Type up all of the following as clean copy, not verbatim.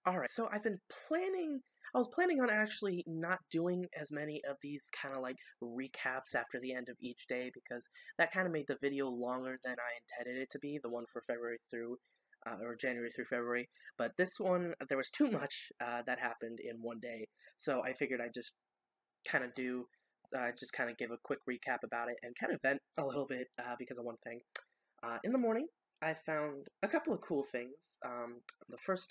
Alright, so I was planning on actually not doing as many of these kind of like recaps after the end of each day because that kind of made the video longer than I intended it to be, the one for February through, or January through February. But this one, there was too much that happened in one day, so I figured I'd just kind of just kind of give a quick recap about it and kind of vent a little bit because of one thing. In the morning, I found a couple of cool things. The first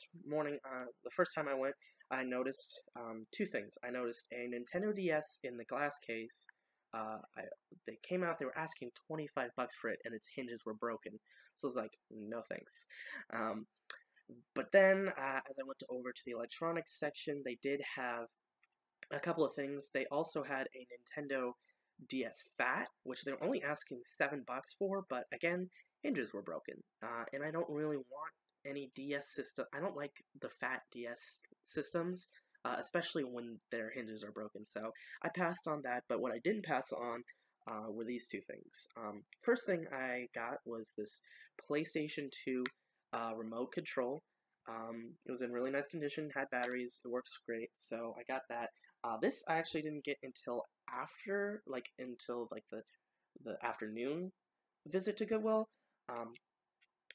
time I went, I noticed two things. I noticed a Nintendo DS in the glass case. They came out, they were asking $25 for it, and its hinges were broken. So I was like, no thanks. But then, as I went over to the electronics section, they did have a couple of things. They also had a Nintendo DS Fat, which they're only asking $7 for, but again, hinges were broken. And I don't really want any DS system. I don't like the Fat DS systems, especially when their hinges are broken. So I passed on that, but what I didn't pass on were these two things. First thing I got was this PlayStation 2 remote control. It was in really nice condition, had batteries, it works great, so I got that. This I actually didn't get until until the afternoon visit to Goodwill,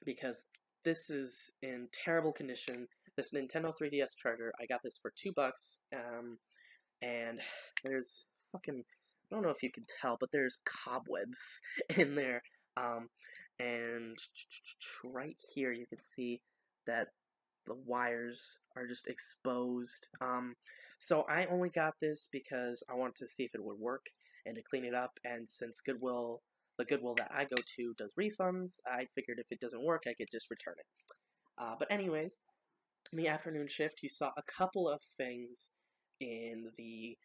because this is in terrible condition. This Nintendo 3DS charger, I got this for $2, and there's fucking, I don't know if you can tell, but there's cobwebs in there, and right here you can see that the wires are just exposed. So I only got this because I wanted to see if it would work and to clean it up, and since the Goodwill that I go to does refunds, I figured if it doesn't work, I could just return it. But anyways, in the afternoon shift, you saw a couple of things in the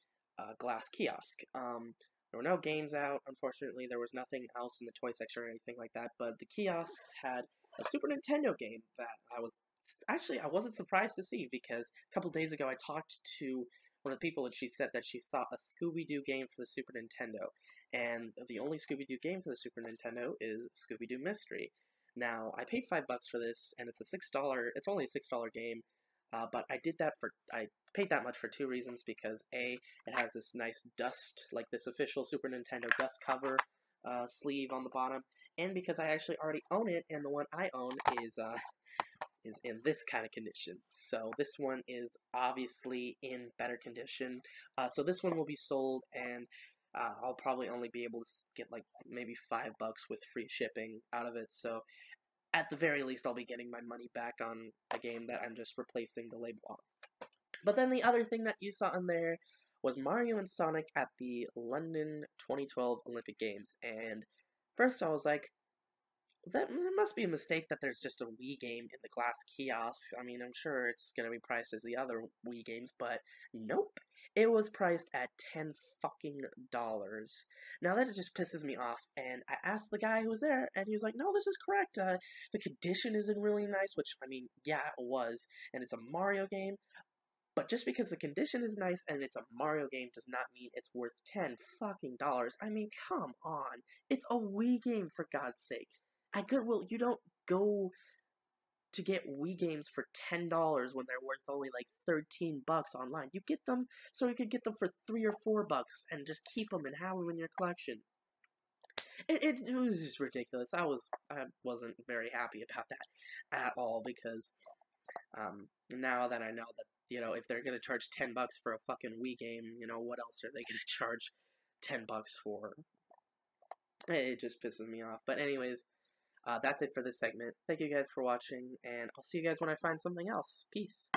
glass kiosk. There were no games out, unfortunately. There was nothing else in the toy section or anything like that, but the kiosks had a Super Nintendo game that I wasn't surprised to see, because a couple days ago I talked to one of the people and she said that she saw a Scooby-Doo game for the Super Nintendo, and the only Scooby-Doo game for the Super Nintendo is Scooby-Doo Mystery. Now, I paid $5 for this, and it's only a $6 game, but I paid that much for two reasons, because A, it has this nice dust, like this official Super Nintendo dust cover sleeve on the bottom, and because I actually already own it, and the one I own is in this kind of condition. So this one is obviously in better condition. So this one will be sold, and I'll probably only be able to get like maybe $5 with free shipping out of it. So at the very least, I'll be getting my money back on a game that I'm just replacing the label on. But then the other thing that you saw in there was Mario and Sonic at the London 2012 Olympic Games. And first I was like, there must be a mistake that there's just a Wii game in the glass kiosk. I mean, I'm sure it's going to be priced as the other Wii games, but nope. It was priced at $10 fucking dollars. Now that just pisses me off, and I asked the guy who was there, and he was like, no, this is correct. The condition isn't really nice, which, I mean, yeah, it was, and it's a Mario game, but just because the condition is nice and it's a Mario game does not mean it's worth $10 fucking dollars. I mean, come on. It's a Wii game, for God's sake. At Goodwill, you don't go to get Wii games for $10 when they're worth only like $13 online. You get them so you could get them for $3 or $4 and just keep them and have them in your collection. It was just ridiculous. I wasn't very happy about that at all, because now that I know that, if they're gonna charge $10 for a fucking Wii game, what else are they gonna charge $10 for? It just pisses me off. But anyways, that's it for this segment. Thank you guys for watching, and I'll see you guys when I find something else. Peace.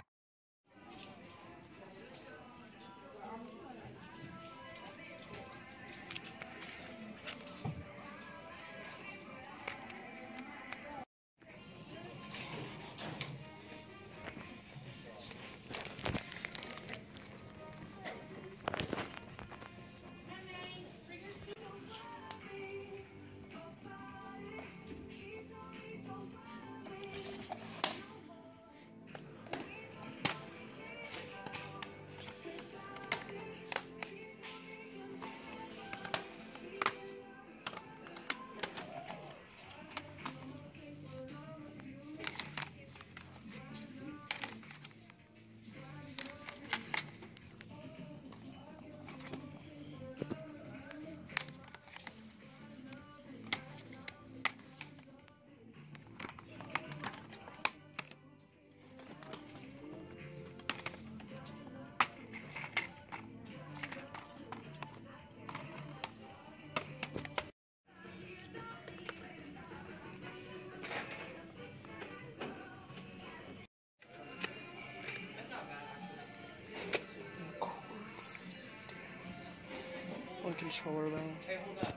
controller though. Hey, hold up.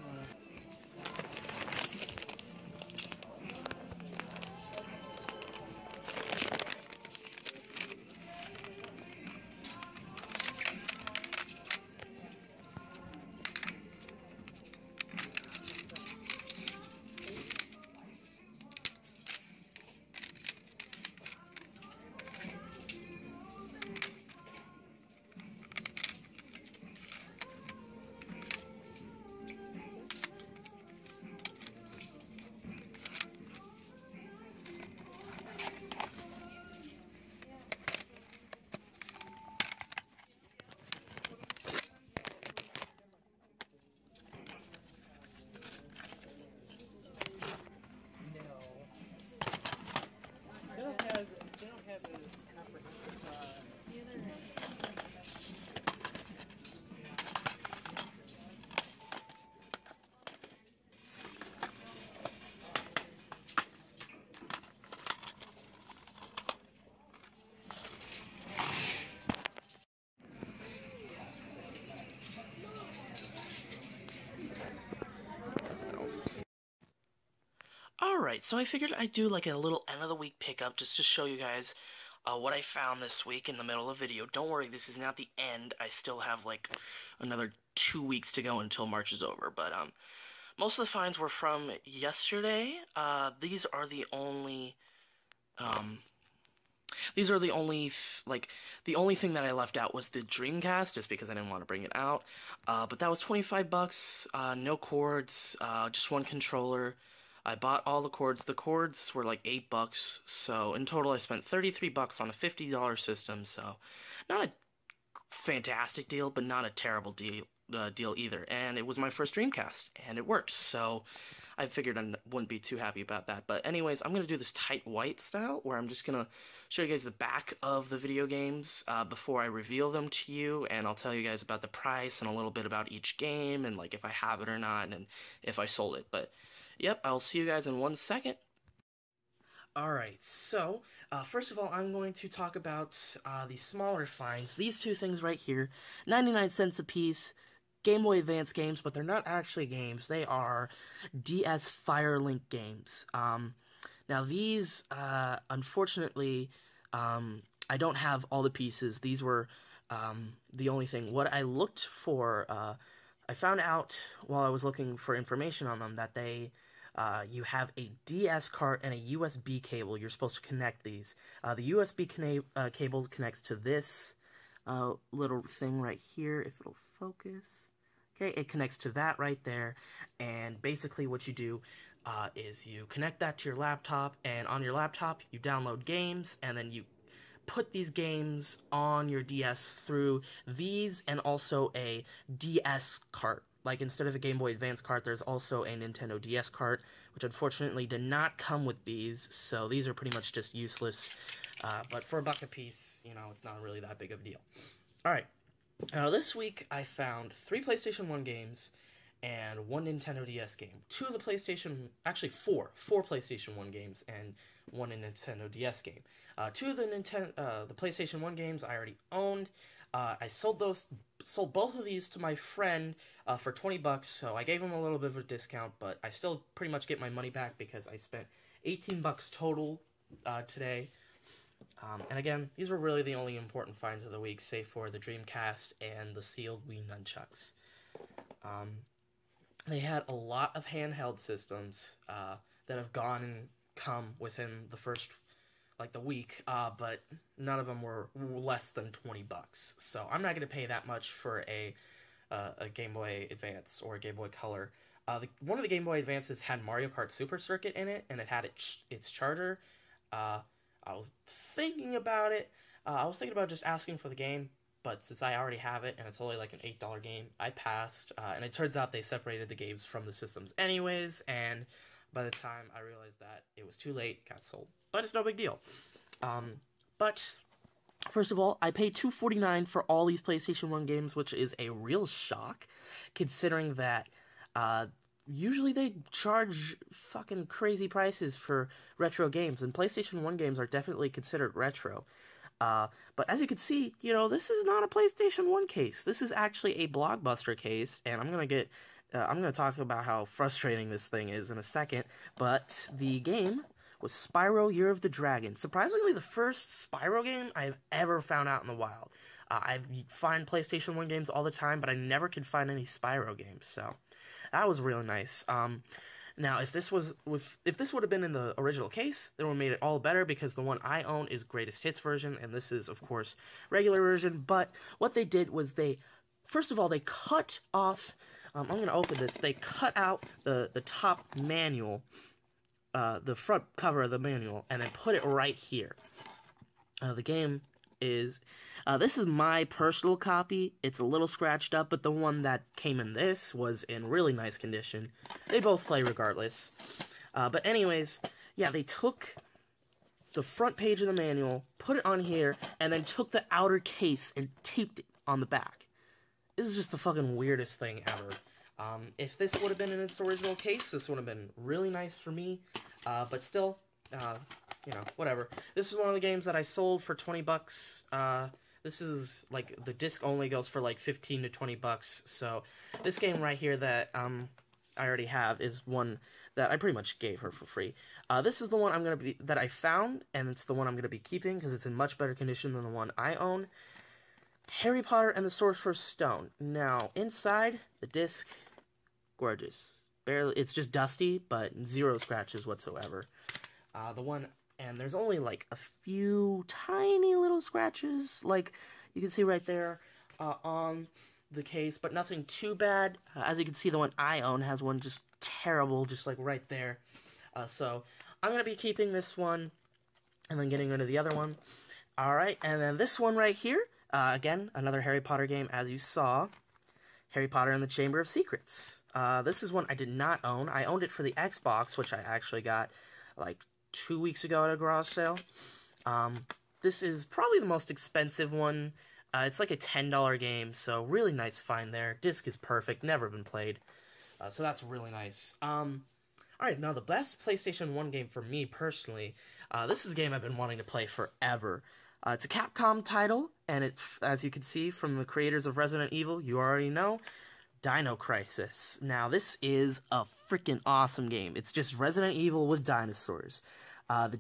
They don't have as comprehensive. Alright, so I figured I'd do like a little end of the week pickup just to show you guys what I found this week in the middle of the video. Don't worry, this is not the end. I still have like another 2 weeks to go until March is over, but most of the finds were from yesterday. These are the only the only thing that I left out was the Dreamcast, just because I didn't want to bring it out. But that was 25 bucks, no cords, just one controller. I bought all the cords. The cords were like 8 bucks, so in total I spent 33 bucks on a $50 system, so not a fantastic deal, but not a terrible deal either. And it was my first Dreamcast, and it works, so I figured I wouldn't be too happy about that. But anyways, I'm going to do this tight white style, where I'm just going to show you guys the back of the video games before I reveal them to you, and I'll tell you guys about the price and a little bit about each game, and like if I have it or not, and if I sold it. But yep, I'll see you guys in 1 second. Alright, so, first of all, I'm going to talk about the smaller finds. These two things right here, 99 cents a piece, Game Boy Advance games, but they're not actually games. They are DS Firelink games. Now these, unfortunately, I don't have all the pieces. These were the only thing. What I looked for, I found out while I was looking for information on them that they, you have a DS cart and a USB cable. You're supposed to connect these. The USB cable connects to this little thing right here, if it'll focus. Okay, it connects to that right there, and basically what you do is you connect that to your laptop, and on your laptop you download games, and then you put these games on your DS through these and also a DS cart. Like, instead of a Game Boy Advance cart, there's also a Nintendo DS cart, which unfortunately did not come with these, so these are pretty much just useless. But for $1 a piece, you know, it's not really that big of a deal. Alright, this week I found 3 PlayStation 1 games and 1 Nintendo DS game. 2 of the PlayStation, actually 4 PlayStation 1 games and 1 Nintendo DS game. 2 of the PlayStation 1 games I already owned. I sold both of these to my friend for 20 bucks, so I gave him a little bit of a discount, but I still pretty much get my money back because I spent 18 bucks total today. And again, these were really the only important finds of the week, save for the Dreamcast and the sealed Wii nunchucks. They had a lot of handheld systems that have gone and come within the first, like, the week, but none of them were less than 20 bucks. So I'm not going to pay that much for a Game Boy Advance or a Game Boy Color. One of the Game Boy Advances had Mario Kart Super Circuit in it, and it had its charger. I was thinking about it. I was thinking about just asking for the game, but since I already have it, and it's only like an $8 game, I passed. And it turns out they separated the games from the systems anyways, and by the time I realized that, it was too late, got sold. But it's no big deal. But first of all, I paid $249 for all these PlayStation 1 games, which is a real shock, considering that usually they charge fucking crazy prices for retro games, and PlayStation 1 games are definitely considered retro. But as you can see, this is not a PlayStation 1 case. This is actually a Blockbuster case, and I'm gonna talk about how frustrating this thing is in a second. But the game was Spyro Year of the Dragon. Surprisingly, the first Spyro game I've ever found out in the wild. I find PlayStation 1 games all the time, but I never could find any Spyro games, so that was really nice. Now, if this would have been in the original case, it would have made it all better, because the one I own is Greatest Hits version, and this is, of course, regular version. But what they did was first of all, they cut off, I'm going to open this, they cut out the top manual, the front cover of the manual, and then put it right here. The game is... this is my personal copy. It's a little scratched up, but the one that came in this was in really nice condition. They both play regardless. But anyways, yeah, they took the front page of the manual, put it on here, and then took the outer case and taped it on the back. This is just the fucking weirdest thing ever. If this would have been in its original case, this would have been really nice for me. But still, whatever. This is one of the games that I sold for 20 bucks. This is, like, the disc only goes for, like, 15 to 20 bucks, so this game right here that, I already have is one that I pretty much gave her for free. This is the one that I found, and it's the one I'm gonna be keeping, because it's in much better condition than the one I own. Harry Potter and the Sorcerer's Stone. Now, inside, the disc, gorgeous. Barely, it's just dusty, but zero scratches whatsoever. And there's only, like, a few tiny little scratches, like you can see right there on the case, but nothing too bad. As you can see, the one I own has one just terrible, just, like, right there. So I'm going to be keeping this one and then getting rid of the other one. Alright, and then this one right here, again, another Harry Potter game, as you saw, Harry Potter and the Chamber of Secrets. This is one I did not own. I owned it for the Xbox, which I actually got, like, 2 weeks ago at a garage sale. This is probably the most expensive one. It's like a $10 game, so really nice find there. Disc is perfect, never been played. So that's really nice. Alright, now the best PlayStation 1 game for me personally, this is a game I've been wanting to play forever. It's a Capcom title, and it's, as you can see from the creators of Resident Evil, you already know, Dino Crisis. Now, this is a freaking awesome game. It's just Resident Evil with dinosaurs. The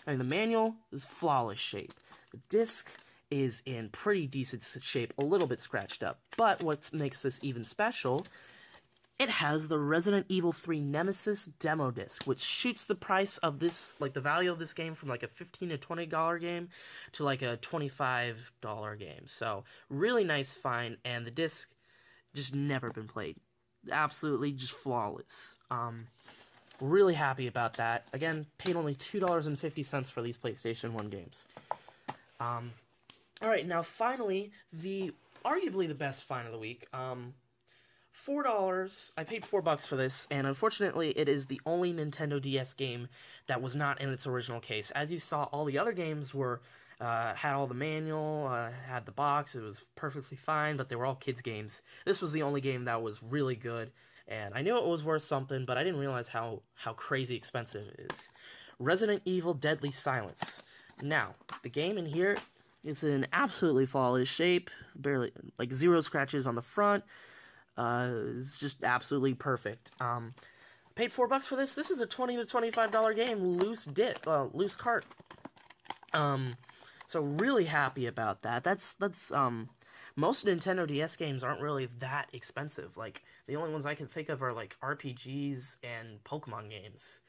manual is flawless shape. The disc is in pretty decent shape, a little bit scratched up. But what makes this even special, it has the Resident Evil 3 Nemesis demo disc, which shoots the price of this, like the value of this game from like a $15 to $20 game to like a $25 game. So, really nice find, and the disc just never been played. Absolutely just flawless. Really happy about that. Again, paid only $2.50 for these PlayStation 1 games. Alright, now finally, arguably the best find of the week. $4, I paid $4 for this, and unfortunately it is the only Nintendo DS game that was not in its original case. As you saw, all the other games were, had all the manual, had the box, it was perfectly fine, but they were all kids games. This was the only game that was really good, and I knew it was worth something, but I didn't realize how crazy expensive it is. Resident Evil Deadly Silence. Now, the game in here is in absolutely flawless shape, barely, like, zero scratches on the front. It's just absolutely perfect. Paid $4 for this. This is a $20 to $25 game, loose cart. So really happy about that. That's most Nintendo DS games aren't really that expensive. Like, the only ones I can think of are, like, RPGs and Pokemon games.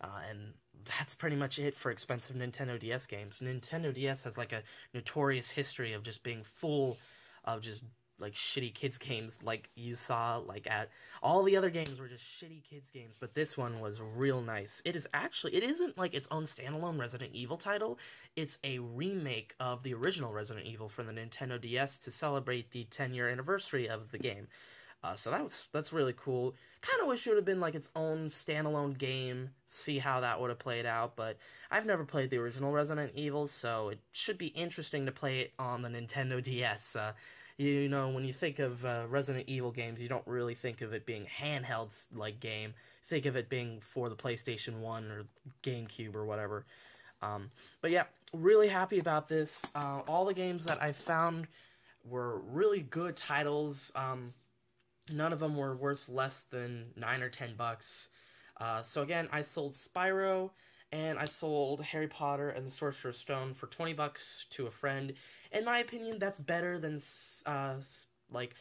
And that's pretty much it for expensive Nintendo DS games. Nintendo DS has, like, a notorious history of just being full of just, like, shitty kids games, like you saw, like, at all the other games were just shitty kids games, but this one was real nice. It isn't like its own standalone Resident Evil title, it's a remake of the original Resident Evil for the Nintendo DS to celebrate the 10-year anniversary of the game. So that's really cool. Kind of wish it would have been like its own standalone game, see how that would have played out, but I've never played the original Resident Evil, so it should be interesting to play it on the Nintendo DS. You know, when you think of Resident Evil games, you don't really think of it being handheld-like game. Think of it being for the PlayStation 1 or GameCube or whatever. But yeah, really happy about this. All the games that I found were really good titles. None of them were worth less than $9 or $10. So again, I sold Spyro and I sold Harry Potter and the Sorcerer's Stone for $20 to a friend. In my opinion, that's better than like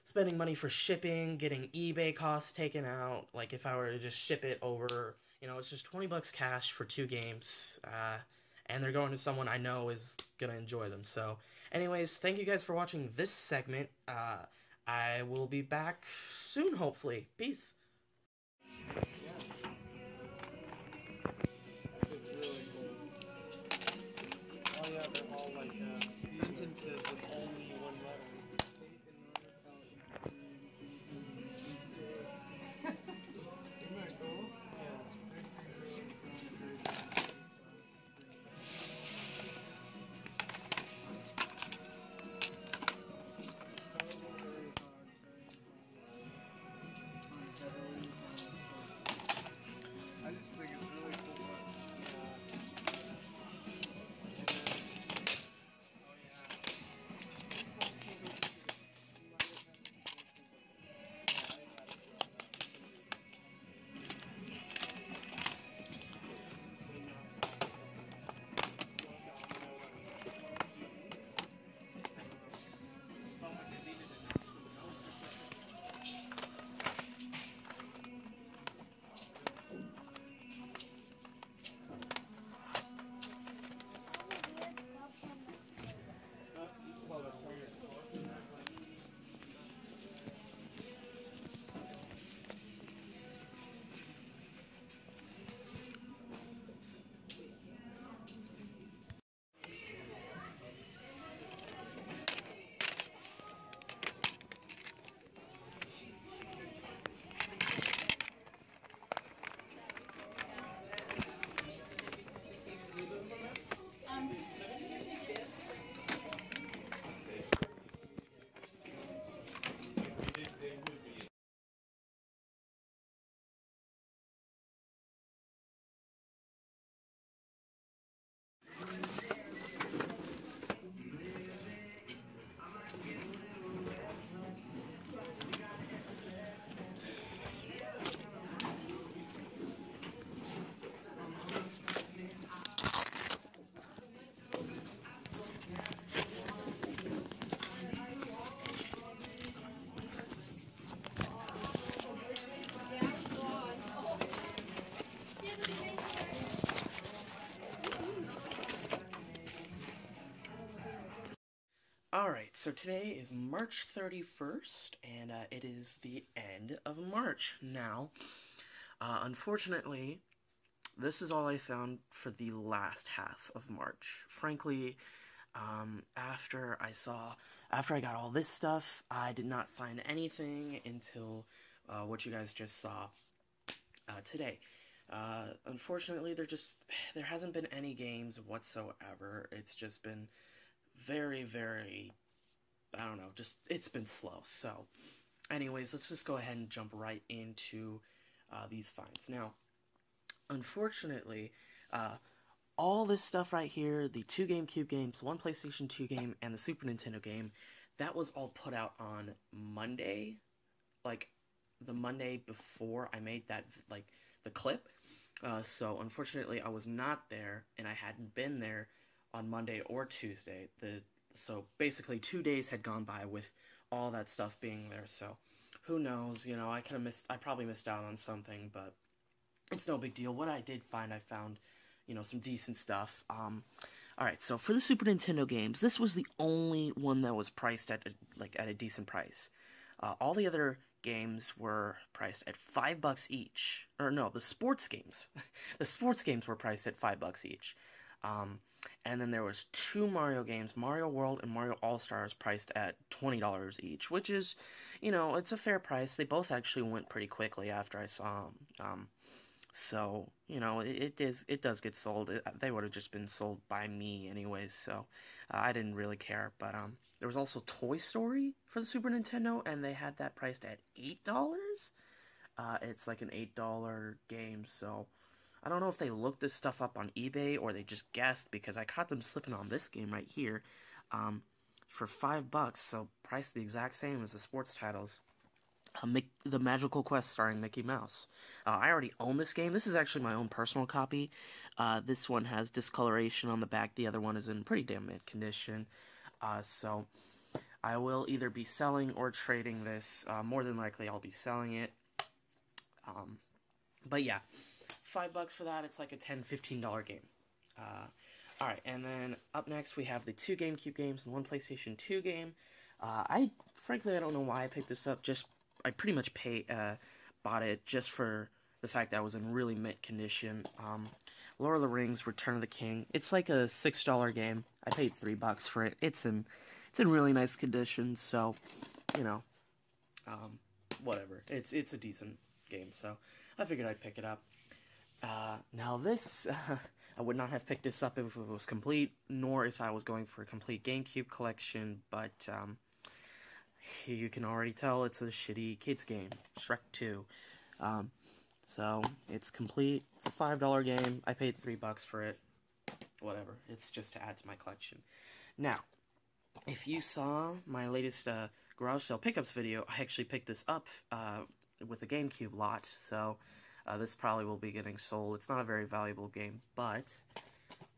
spending money for shipping, getting eBay costs taken out. Like if I were to just ship it over, it's just $20 cash for 2 games. And they're going to someone I know is gonna enjoy them. So, anyways, thank you guys for watching this segment. I will be back soon, hopefully. Peace. It's really cool. Oh yeah, they're all like sentences with only one letter. Isn't that cool? Yeah. I just think it's really cool. Alright, so today is March 31st, and it is the end of March. Now, unfortunately, this is all I found for the last half of March. Frankly, after I got all this stuff, I did not find anything until what you guys just saw today. Unfortunately, there hasn't been any games whatsoever. It's just been very, very, I don't know, it's been slow. So, anyways, let's just go ahead and jump right into these finds. Now, unfortunately, all this stuff right here, the 2 GameCube games, 1 PlayStation 2 game, and the Super Nintendo game, that was all put out on Monday, like, the Monday before I made that, like, the clip. So, unfortunately, I was not there, and I hadn't been there on Monday or Tuesday. So basically 2 days had gone by with all that stuff being there. So who knows? I probably missed out on something, but it's no big deal. What I did find, I found, some decent stuff. All right. So for the Super Nintendo games, this was the only one that was priced at a decent price. All the other games were priced at $5 each. Or no, the sports games. The sports games were priced at $5 each. And then there was 2 Mario games, Mario World and Mario All-Stars, priced at $20 each, which is, it's a fair price. They both actually went pretty quickly after I saw them. So, it does get sold. They would have just been sold by me anyways, so I didn't really care. But there was also Toy Story for the Super Nintendo, and they had that priced at $8. It's like an $8 game, so I don't know if they looked this stuff up on eBay or they just guessed, because I caught them slipping on this game right here for $5, so price the exact same as the sports titles. The Magical Quest starring Mickey Mouse. I already own this game. This is actually my own personal copy. This one has discoloration on the back. The other one is in pretty damn mint condition. So I will either be selling or trading this. More than likely, I'll be selling it. But yeah, $5 for that. It's like a $10, $15 game. Alright, and then up next we have the 2 GameCube games and 1 PlayStation 2 game. Frankly, I don't know why I picked this up. I pretty much bought it just for the fact that I was in really mint condition. Lord of the Rings: Return of the King. It's like a $6 game. I paid $3 for it. It's in really nice condition, so you know, whatever. It's a decent game, so I figured I'd pick it up. Now this, I would not have picked this up if it was complete, nor if I was going for a complete GameCube collection, but you can already tell it's a shitty kids game, Shrek 2. So it's complete. It's a $5 game. I paid $3 for it. Whatever. It's just to add to my collection. Now, if you saw my latest garage sale pickups video, I actually picked this up with the GameCube lot, so this probably will be getting sold. It's not a very valuable game, but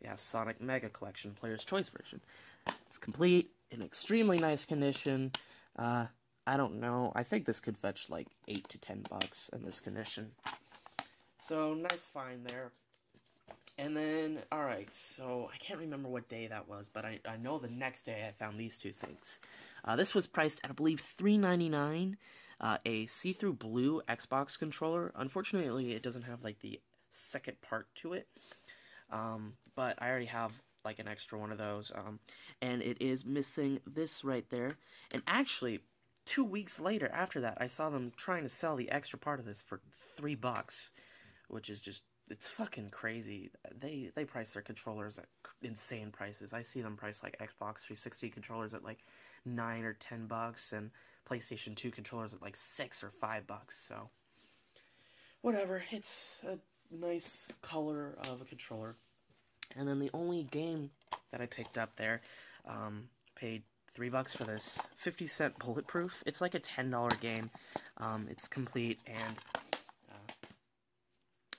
we have Sonic Mega Collection, Player's Choice version. It's complete, in extremely nice condition. I don't know. I think this could fetch like $8 to $10 in this condition. So, nice find there. And then, alright, so I can't remember what day that was, but I know the next day I found these 2 things. This was priced at, I believe, $3.99. A see-through blue Xbox controller. Unfortunately, it doesn't have, like, the second part to it. But I already have, like, an extra one of those. And it is missing this right there. And actually, 2 weeks later after that, I saw them trying to sell the extra part of this for $3, which is just, it's fucking crazy. They price their controllers at insane prices. I see them price, like, Xbox 360 controllers at, like, $9 or $10, and PlayStation 2 controllers at, like, $6 or $5, so whatever. It's a nice color of a controller. And then the only game that I picked up there, paid $3 for this, 50-cent Bulletproof. It's like a $10 game. It's complete, and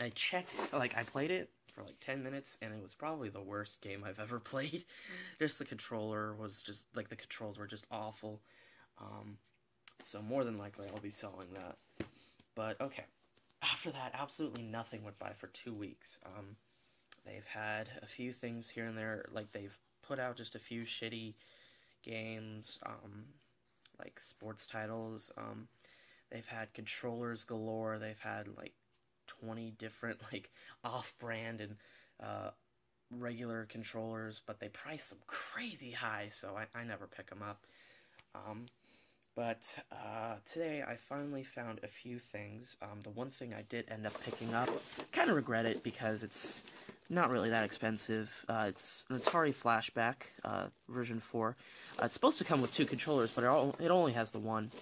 I checked, like, I played it for like 10 minutes, and it was probably the worst game I've ever played. Just the controller was just, like, the controls were just awful. So more than likely I'll be selling that. But, okay. After that, absolutely nothing went by for 2 weeks. They've had a few things here and there, like, they've put out just a few shitty games, like, sports titles. They've had controllers galore. They've had, like, 20 different, like, off-brand and regular controllers, but they price them crazy high, so I never pick them up. But today I finally found a few things. The one thing I did end up picking up, kind of regret it because it's not really that expensive. It's an Atari Flashback, version 4. It's supposed to come with 2 controllers, but it only has the one.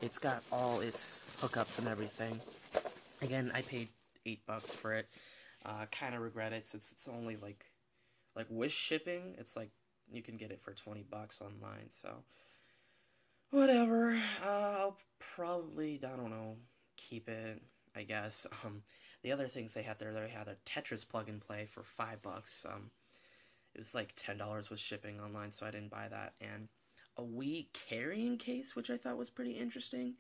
It's got all its hookups and everything. Again, I paid $8 for it. Kind of regret it since it's only like Wish shipping. It's like you can get it for $20 online. So whatever. I'll probably, I don't know, keep it, I guess. The other things they had there, they had a Tetris plug and play for $5. It was like $10 with shipping online, so I didn't buy that. And a Wii carrying case, which I thought was pretty interesting.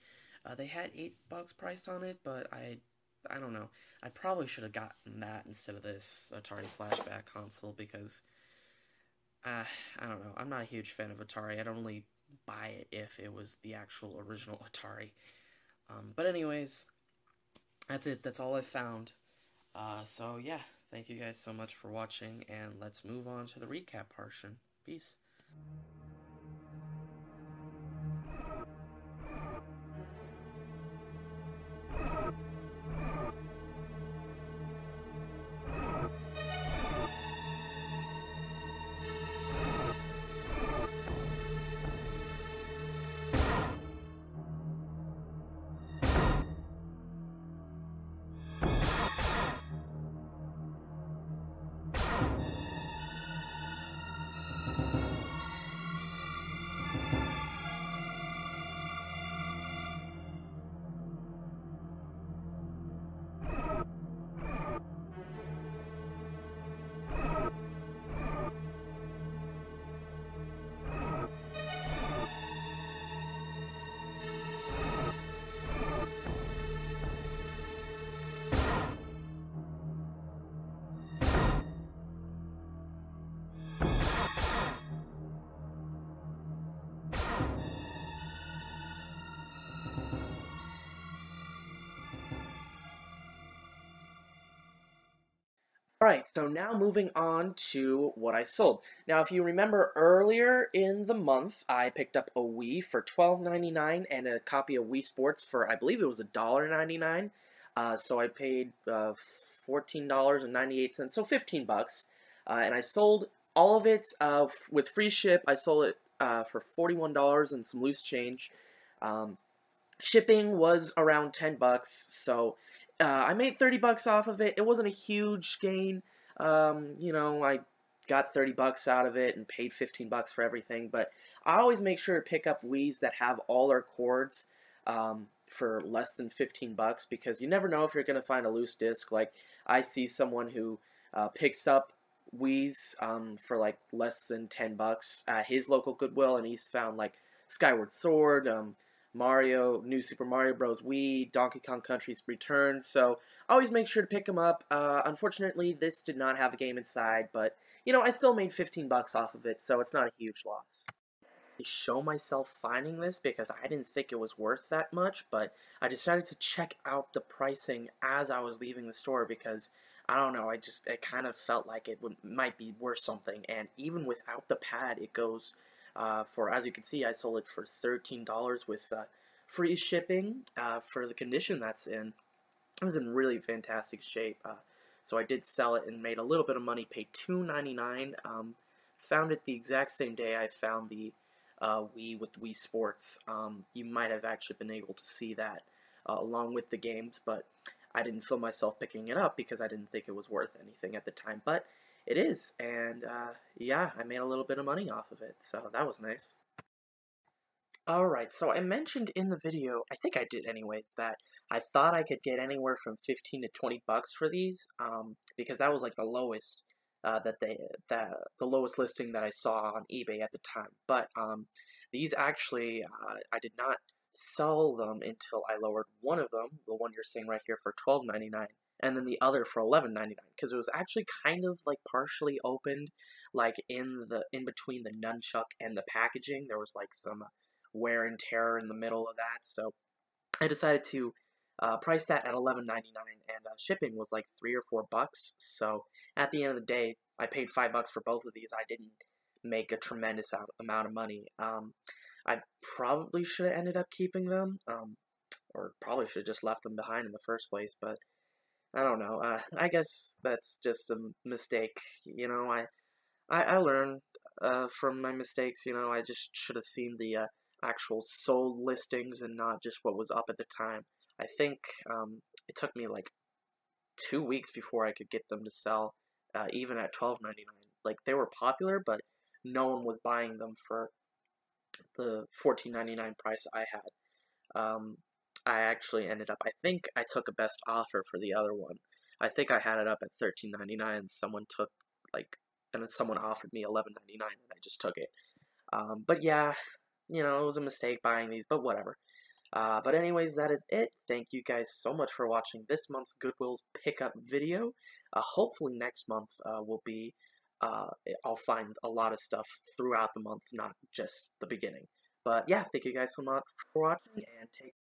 They had $8 priced on it, but I don't know. I probably should have gotten that instead of this Atari Flashback console because I don't know. I'm not a huge fan of Atari. I'd only buy it if it was the actual original Atari. But anyways, that's it. That's all I found. So yeah, thank you guys so much for watching, and let's move on to the recap portion. Peace. Alright, so now moving on to what I sold. Now, if you remember earlier in the month, I picked up a Wii for $12.99 and a copy of Wii Sports for, I believe it was $1.99. So I paid $14.98, so 15 bucks. And I sold all of it with free ship. I sold it for $41 and some loose change. Um, Shipping was around 10 bucks, so I made 30 bucks off of it. It wasn't a huge gain. I got 30 bucks out of it and paid 15 bucks for everything, but I always make sure to pick up Wii's that have all their cords for less than 15 bucks, because you never know if you're going to find a loose disc. Like, I see someone who picks up Wii's for like less than 10 bucks at his local Goodwill, and he's found like Skyward Sword, Mario, New Super Mario Bros. Wii, Donkey Kong Country's Return, so always make sure to pick them up. Unfortunately, this did not have a game inside, but, I still made 15 bucks off of it, so it's not a huge loss. I show myself finding this because I didn't think it was worth that much, but I decided to check out the pricing as I was leaving the store because, I don't know, it kind of felt like it might be worth something, and even without the pad, it goes for, as you can see, I sold it for $13 with free shipping for the condition that's in. It was in really fantastic shape. So I did sell it and made a little bit of money, paid $2.99. Found it the exact same day I found the Wii with Wii Sports. You might have actually been able to see that along with the games, but I didn't feel myself picking it up because I didn't think it was worth anything at the time. But it is, and yeah, I made a little bit of money off of it, so that was nice. Alright, so I mentioned in the video, I think I did anyways, that I thought I could get anywhere from 15 to 20 bucks for these, because that was like the lowest, the lowest listing that I saw on eBay at the time. But these actually, I did not sell them until I lowered one of them, the one you're seeing right here, for $12.99, and then the other for $11.99, because it was actually kind of like partially opened, like in between the nunchuck and the packaging. There was like some wear and tear in the middle of that, so I decided to price that at $11.99, and shipping was like 3 or 4 bucks. So at the end of the day, I paid 5 bucks for both of these. I didn't make a tremendous amount of money. I probably should have ended up keeping them, or probably should have just left them behind in the first place, but I don't know. I guess that's just a mistake. I learned from my mistakes. I just should have seen the actual sold listings and not just what was up at the time. I think it took me like 2 weeks before I could get them to sell, even at $12.99. Like, they were popular, but no one was buying them for the $14.99 price I had. I actually ended up, I think I took a best offer for the other one. I think I had it up at $13.99, and someone took, like, and then someone offered me $11.99, and I just took it. But yeah, it was a mistake buying these, but whatever. But anyways, that is it. Thank you guys so much for watching this month's Goodwill's pickup video. Hopefully next month will be, I'll find a lot of stuff throughout the month, not just the beginning. But yeah, thank you guys so much for watching, and take